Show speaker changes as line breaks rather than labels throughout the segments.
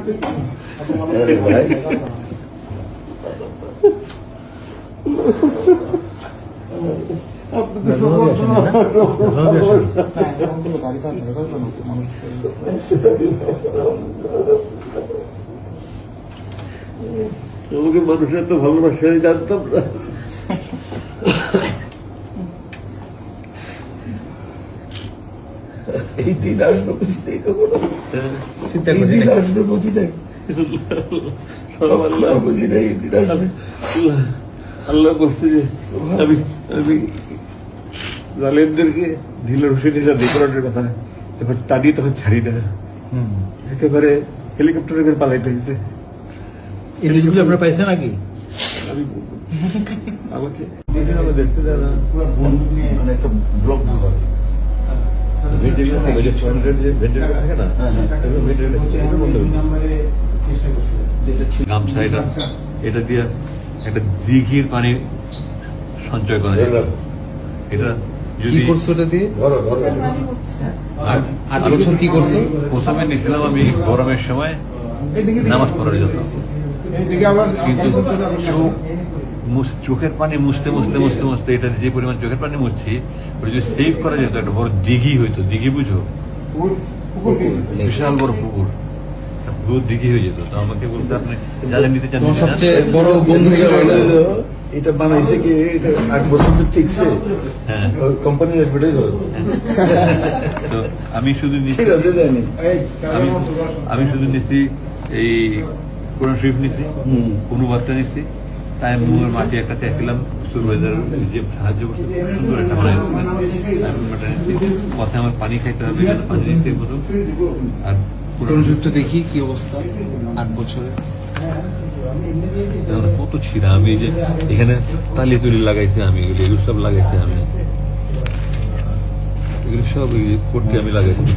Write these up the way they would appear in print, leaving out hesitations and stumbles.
আরে ভাই তোমাকে মানুষের তো ভালোবাসা জানতাম না। এই দিন আসবে বুঝি নাই কখনো, এই দিন আসবে বুঝি নাই, বুঝি নাই এই দিন আসবে। আল্লাহ বলছে যে আমি আমি জালেমদেরকে ঢিলে রসে ঢিলা ডেকোরেটের কথা এবার টানিয়ে তখন ছাড়ি না, একেবারে হেলিকপ্টারে করে পালাইতে হয়েছে।
ইংলিশগুলো আপনারা পাইছেন নাকি?
আমি আমাকে দেখতে দেয় না, মানে একটা ব্লক করে গামছা এটা দিয়ে একটা দিঘির পানি সঞ্চয় করা যায়। এটা যদি
আর বছর কি করছো?
প্রথমে নিয়েছিলাম আমি গরমের সময় নামাজ পড়ার জন্য, কিন্তু চোখের পানি মুছতে মুছতে মুছতে মুছতে এটা যে পরিমাণ চোখের পানি মুছছি ওটা যদি সেভ করা যেত একটা বড় দিঘি হইতো, দিঘি বুঝো, বিশাল বড় পুকুর, পুরো দিঘি হয়ে যেত। তো আমাকে বলতে আপনি যাদের নিতে চান,
সবচেয়ে বড় বন্ধু
এটা বানাইছে কি, এটা 8 বছর তো টিকছে,
হ্যাঁ
কোম্পানির অ্যাডভার্টাইজ হয়।
তো আমি শুধু নিচ্ছি, আমি শুধু নিচ্ছি এই কোরআন শরীফ নিচ্ছি, অনুবাদটা নিচ্ছি, তাই মুয়ের মাটি একটা চাইছিলাম, সুরবাইজার যে সাহায্য করছে সুন্দর একটা বানাইছিলেন, কথায় আমার পানি খাইতে হবে, পানি নিতে প্রথম। আর
কোরআন শরীফটা দেখি কি অবস্থা 8 বছরে।
কত ছিঁড়া, আমি যে এখানে তালি তুলি লাগাইছি, আমি এগুলো সব লাগাইছি, আমি এগুলো সব করতে আমি লাগাইছি।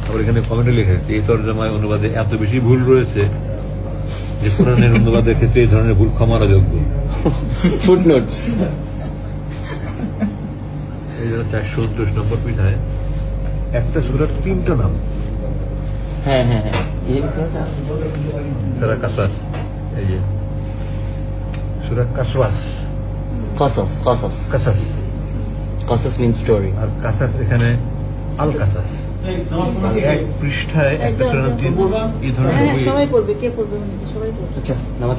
আবার এখানে কমেন্টে লেখা আছে এই তর্জমায় অনুবাদে এত বেশি ভুল রয়েছে যে কোরআনের অনুবাদের ক্ষেত্রে এই ধরনের ভুল ক্ষমার যোগ্য।
ফুটনোটস।
এই জন্য 429 নম্বর পৃষ্ঠায় একটা সূরার 3টা নাম,
হ্যাঁ হ্যাঁ হ্যাঁ,
সূরা কাসাস, এই যে সূরা কাসওয়াস,
Qasas, Qasas.
কাসাস,
Qasas means story.
আর কাসাস এখানে আল কাসাস। এক পৃষ্ঠায় একটা সূরার নাম, এই ধরনের
সবাই পড়বে, কে পড়বে? সবাই পড়বে।
আচ্ছা, নামাজ